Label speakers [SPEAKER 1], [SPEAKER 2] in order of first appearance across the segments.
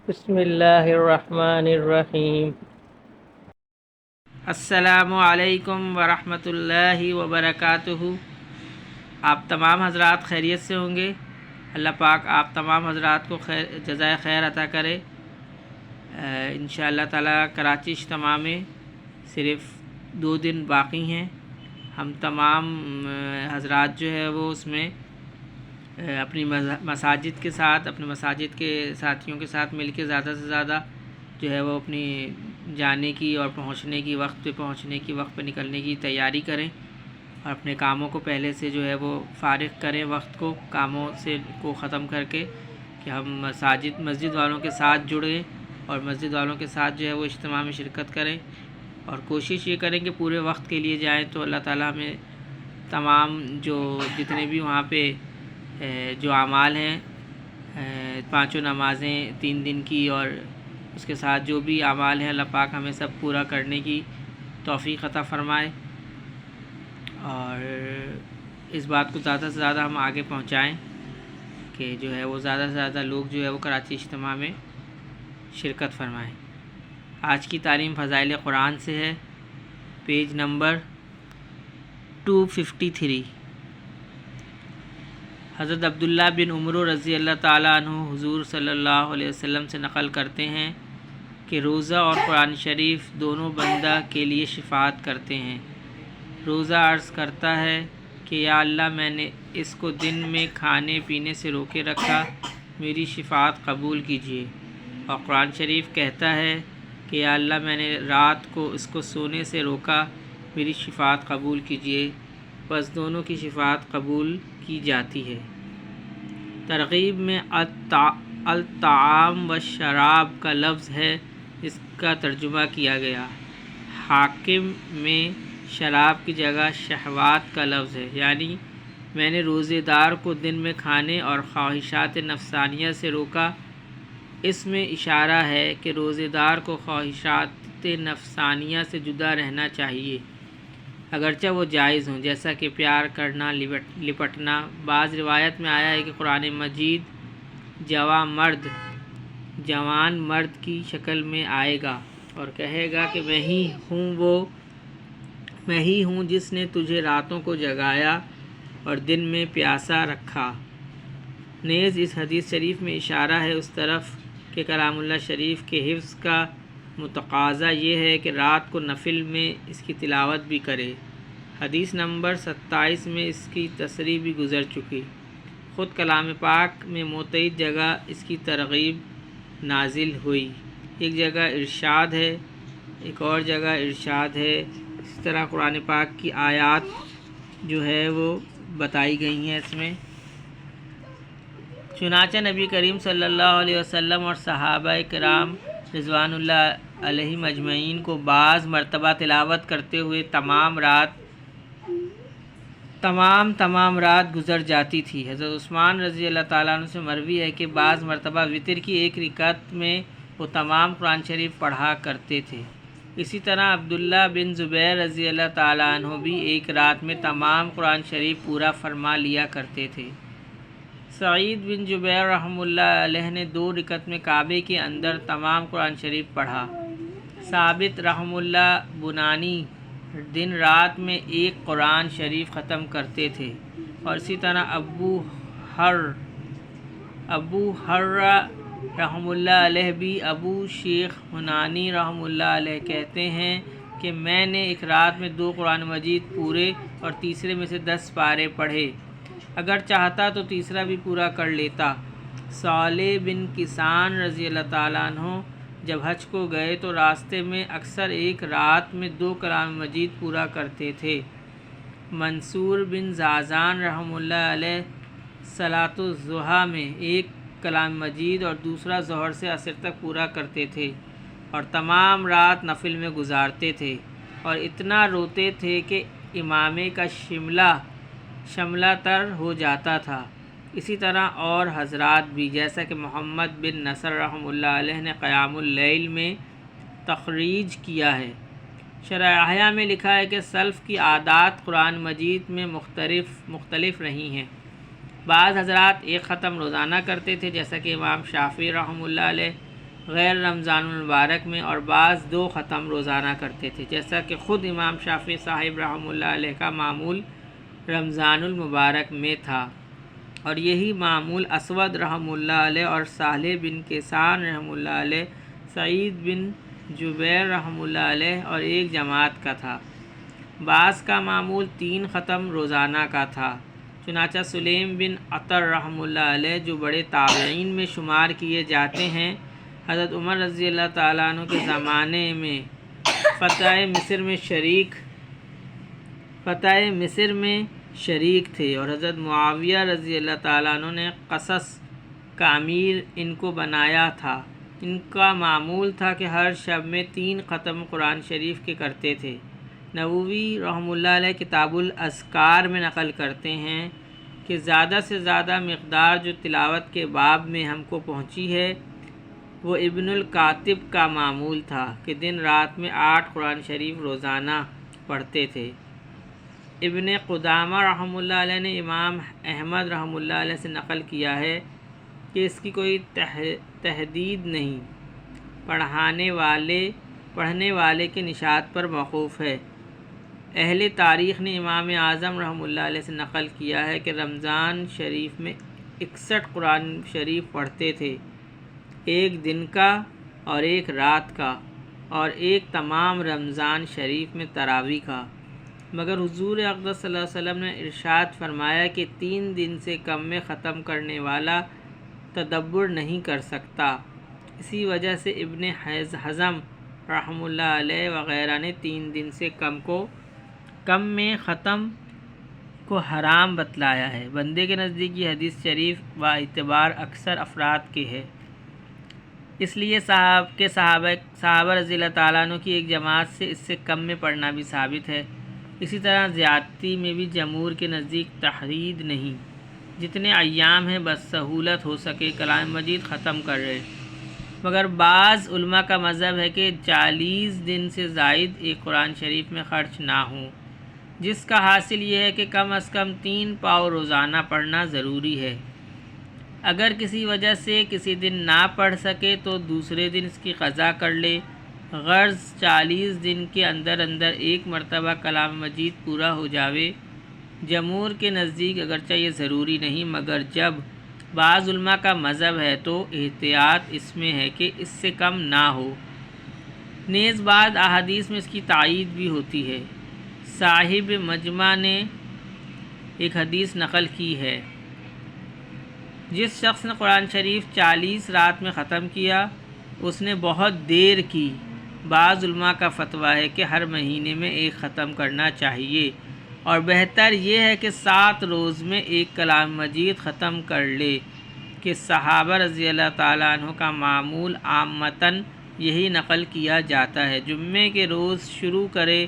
[SPEAKER 1] بسم اللہ الرحمن الرحیم۔ السلام علیکم ورحمۃ اللہ وبرکاتہ۔ آپ تمام حضرات خیریت سے ہوں گے۔ اللہ پاک آپ تمام حضرات کو جزائے خیر عطا کرے۔ انشاءاللہ تعالی کراچی اجتماع میں صرف 2 دن باقی ہیں۔ ہم تمام حضرات جو ہے وہ اس میں اپنی مساجد کے ساتھ، اپنے مساجد کے ساتھیوں کے ساتھ مل کے زیادہ سے زیادہ جو ہے وہ اپنی جانے کی اور پہنچنے کی، وقت پہ نکلنے کی تیاری کریں، اور اپنے کاموں کو پہلے سے جو ہے وہ فارغ کریں، وقت کو کاموں سے کو ختم کر کے، کہ ہم مسجد والوں کے ساتھ جڑیں اور مسجد والوں کے ساتھ جو ہے وہ اجتماع میں شرکت کریں، اور کوشش یہ کریں کہ پورے وقت کے لیے جائیں، تو اللہ تعالیٰ ہمیں تمام جتنے بھی وہاں پہ جو اعمال ہیں، 5 نمازیں 3 دن کی، اور اس کے ساتھ جو بھی اعمال ہیں، اللہ پاک ہمیں سب پورا کرنے کی توفیق عطا فرمائے، اور اس بات کو زیادہ سے زیادہ ہم آگے پہنچائیں کہ جو ہے وہ زیادہ سے زیادہ لوگ جو ہے وہ کراچی اجتماع میں شرکت فرمائیں۔ آج کی تعلیم فضائل قرآن سے ہے، پیج نمبر 253۔ حضرت عبداللہ بن عمر رضی اللہ تعالیٰ عنہ حضور صلی اللہ علیہ وسلم سے نقل کرتے ہیں کہ روزہ اور قرآن شریف دونوں بندہ کے لیے شفاعت کرتے ہیں۔ روزہ عرض کرتا ہے کہ یا اللہ، میں نے اس کو دن میں کھانے پینے سے روکے رکھا، میری شفاعت قبول کیجیے۔ اور قرآن شریف کہتا ہے کہ یا اللہ، میں نے رات کو اس کو سونے سے روکا، میری شفاعت قبول کیجیے۔ بس دونوں کی شفاعت قبول کی جاتی ہے۔ ترغیب میں الطعام و شراب کا لفظ ہے، اس کا ترجمہ کیا گیا۔ حاکم میں شراب کی جگہ شہوات کا لفظ ہے، یعنی میں نے روزے دار کو دن میں کھانے اور خواہشات نفسانیہ سے روکا۔ اس میں اشارہ ہے کہ روزے دار کو خواہشات نفسانیہ سے جدا رہنا چاہیے، اگرچہ وہ جائز ہوں، جیسا کہ پیار کرنا، لپٹنا۔ بعض روایت میں آیا ہے کہ قرآن مجید جوان مرد کی شکل میں آئے گا اور کہے گا کہ میں ہی ہوں جس نے تجھے راتوں کو جگایا اور دن میں پیاسا رکھا۔ نیز اس حدیث شریف میں اشارہ ہے اس طرف کہ کلام اللہ شریف کے حفظ کا متقاضا یہ ہے کہ رات کو نفل میں اس کی تلاوت بھی کرے۔ حدیث نمبر 27 میں اس کی تصریح بھی گزر چکی۔ خود کلام پاک میں متعدد جگہ اس کی ترغیب نازل ہوئی۔ ایک جگہ ارشاد ہے، ایک اور جگہ ارشاد ہے۔ اس طرح قرآن پاک کی آیات جو ہے وہ بتائی گئی ہیں اس میں۔ چنانچہ نبی کریم صلی اللہ علیہ وسلم اور صحابہ کرام رضوان اللہ علیہم اجمعین کو بعض مرتبہ تلاوت کرتے ہوئے تمام رات گزر جاتی تھی۔ حضرت عثمان رضی اللہ تعالیٰ عنہ سے مروی ہے کہ بعض مرتبہ وتر کی ایک رکعت میں وہ تمام قرآن شریف پڑھا کرتے تھے۔ اسی طرح عبداللہ بن زبیر رضی اللہ تعالیٰ عنہ بھی ایک رات میں تمام قرآن شریف پورا فرما لیا کرتے تھے۔ سعید بن جبیر رحمہ اللہ علیہ نے 2 رکعت میں کعبے کے اندر تمام قرآن شریف پڑھا۔ ثابت رحمہ اللہ بنانی دن رات میں ایک قرآن شریف ختم کرتے تھے، اور اسی طرح ابو حرہ رحمہ اللہ علیہ بھی ابو شیخ حنانی رحمہ اللہ علیہ کہتے ہیں کہ میں نے ایک رات میں 2 قرآن مجید پورے اور تیسرے میں سے 10 پارے پڑھے، اگر چاہتا تو تیسرا بھی پورا کر لیتا۔ صالح بن کسان رضی اللہ تعالیٰ عنہ جب حج کو گئے تو راستے میں اکثر ایک رات میں 2 کلام مجید پورا کرتے تھے۔ منصور بن زازان رحمہ اللہ علیہ صلاۃ الضحیٰ میں ایک کلام مجید اور دوسرا ظہر سے عصر تک پورا کرتے تھے، اور تمام رات نفل میں گزارتے تھے، اور اتنا روتے تھے کہ امامے کا شملہ تر ہو جاتا تھا۔ اسی طرح اور حضرات بھی، جیسا کہ محمد بن نصر رحمہ اللہ علیہ نے قیام اللیل میں تخریج کیا ہے۔ شرح احیاء میں لکھا ہے کہ سلف کی عادات قرآن مجید میں مختلف رہی ہیں۔ بعض حضرات ایک ختم روزانہ کرتے تھے، جیسا کہ امام شافعی رحمہ اللہ علیہ، غیر رمضان المبارک میں، اور بعض 2 ختم روزانہ کرتے تھے، جیسا کہ خود امام شافعی صاحب رحمہ اللہ علیہ کا معمول رمضان المبارک میں تھا، اور یہی معمول اسود رحمہ اللہ علیہ اور صالح بن کیسان رحمہ اللہ علیہ، سعید بن جبیر رحمہ اللہ علیہ اور ایک جماعت کا تھا۔ بعض کا معمول 3 ختم روزانہ کا تھا، چنانچہ سلیم بن عطر رحمہ اللہ علیہ جو بڑے تابعین میں شمار کیے جاتے ہیں، حضرت عمر رضی اللہ تعالیٰ عنہ کے زمانے میں فتح مصر میں شریک تھے، اور حضرت معاویہ رضی اللہ تعالیٰ عنہ نے قصص کا امیر ان کو بنایا تھا۔ ان کا معمول تھا کہ ہر شب میں 3 ختم قرآن شریف کے کرتے تھے۔ نووی رحمہ اللہ علیہ کتاب الاذکار میں نقل کرتے ہیں کہ زیادہ سے زیادہ مقدار جو تلاوت کے باب میں ہم کو پہنچی ہے وہ ابن القاتب کا معمول تھا کہ دن رات میں 8 قرآن شریف روزانہ پڑھتے تھے۔ ابن قدامہ رحمہ اللہ علیہ نے امام احمد رحمہ اللہ علیہ سے نقل کیا ہے کہ اس کی کوئی تحدید نہیں، پڑھنے والے کے نشاط پر موقوف ہے۔ اہل تاریخ نے امام اعظم رحمہ اللہ علیہ سے نقل کیا ہے کہ رمضان شریف میں 61 قرآن شریف پڑھتے تھے، ایک دن کا اور ایک رات کا، اور ایک تمام رمضان شریف میں تراویح کا، مگر حضور اقدس صلی اللہ علیہ وسلم نے ارشاد فرمایا کہ 3 دن سے کم میں ختم کرنے والا تدبر نہیں کر سکتا۔ اسی وجہ سے ابن حزم رحمہ اللہ علیہ وغیرہ نے 3 دن سے کم میں ختم کو حرام بتلایا ہے۔ بندے کے نزدیک یہ حدیث شریف با اعتبار اکثر افراد کے ہے، اس لیے صحابہ رضی اللہ تعالیٰ عنہ کی ایک جماعت سے اس سے کم میں پڑھنا بھی ثابت ہے۔ اسی طرح زیادتی میں بھی جمہور کے نزدیک تحرید نہیں، جتنے ایام ہیں بس سہولت ہو سکے کلام مجید ختم کر رہے، مگر بعض علماء کا مذہب ہے کہ 40 دن سے زائد ایک قرآن شریف میں خرچ نہ ہوں، جس کا حاصل یہ ہے کہ کم از کم 3 پاؤ روزانہ پڑھنا ضروری ہے۔ اگر کسی وجہ سے کسی دن نہ پڑھ سکے تو دوسرے دن اس کی قضا کر لے، غرض 40 دن کے اندر ایک مرتبہ کلام مجید پورا ہو جاوے۔ جمہور کے نزدیک اگرچہ یہ ضروری نہیں، مگر جب بعض علماء کا مذہب ہے تو احتیاط اس میں ہے کہ اس سے کم نہ ہو۔ نیز بعض احادیث میں اس کی تائید بھی ہوتی ہے۔ صاحب مجمع نے ایک حدیث نقل کی ہے، جس شخص نے قرآن شریف 40 رات میں ختم کیا اس نے بہت دیر کی۔ بعض علماء کا فتویٰ ہے کہ ہر مہینے میں ایک ختم کرنا چاہیے، اور بہتر یہ ہے کہ 7 روز میں ایک کلام مجید ختم کر لے، کہ صحابہ رضی اللہ تعالیٰ عنہ کا معمول عامتاً یہی نقل کیا جاتا ہے، جمعے کے روز شروع کرے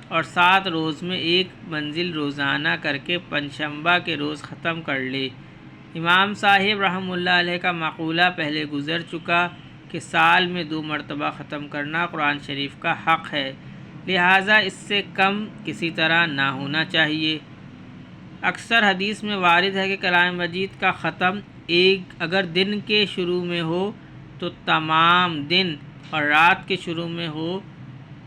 [SPEAKER 1] اور 7 روز میں ایک منزل روزانہ کر کے پنجشنبہ کے روز ختم کر لے۔ امام صاحب رحمہ اللہ علیہ کا مقولہ پہلے گزر چکا کہ سال میں 2 مرتبہ ختم کرنا قرآن شریف کا حق ہے، لہٰذا اس سے کم کسی طرح نہ ہونا چاہیے۔ اکثر حدیث میں وارد ہے کہ کلام مجید کا ختم اگر دن کے شروع میں ہو تو تمام دن، اور رات کے شروع میں ہو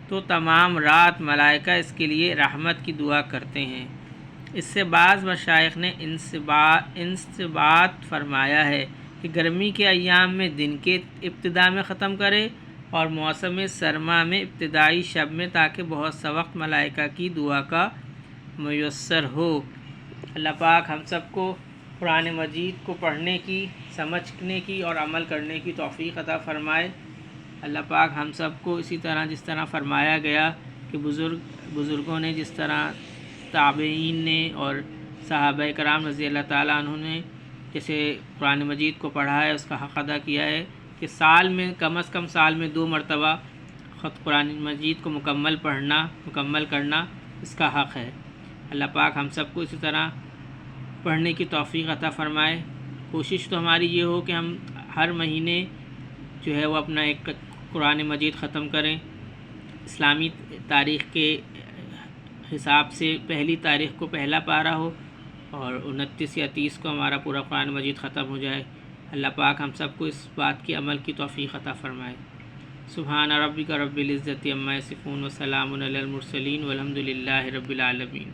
[SPEAKER 1] تو تمام رات ملائکہ اس کے لیے رحمت کی دعا کرتے ہیں۔ اس سے بعض مشائخ نے انضباط فرمایا ہے کہ گرمی کے ایام میں دن کے ابتدا میں ختم کرے اور موسم سرما میں ابتدائی شب میں، تاکہ بہت سا وقت ملائکہ کی دعا کا میسر ہو۔ اللہ پاک ہم سب کو قرآن مجید کو پڑھنے کی، سمجھنے کی اور عمل کرنے کی توفیق عطا فرمائے۔ اللہ پاک ہم سب کو اسی طرح جس طرح فرمایا گیا کہ بزرگوں نے، جس طرح تابعین نے اور صحابہ کرام رضی اللہ تعالیٰ عنہ نے جیسے قرآن مجید کو پڑھا ہے، اس کا حق ادا کیا ہے کہ سال میں کم از کم 2 مرتبہ خود قرآن مجید کو مکمل کرنا اس کا حق ہے۔ اللہ پاک ہم سب کو اسی طرح پڑھنے کی توفیق عطا فرمائے۔ کوشش تو ہماری یہ ہو کہ ہم ہر مہینے جو ہے وہ اپنا ایک قرآن مجید ختم کریں۔ اسلامی تاریخ کے حساب سے 1 تاریخ کو پہلا پارہ ہو اور 29 یا 30 کو ہمارا پورا قرآن مجید ختم ہو جائے۔ اللہ پاک ہم سب کو اس بات کی عمل کی توفیق عطا فرمائے۔ سبحان ربک رب العزت عما یصفون وسلام علی المرسلین والحمد للہ رب العالمین۔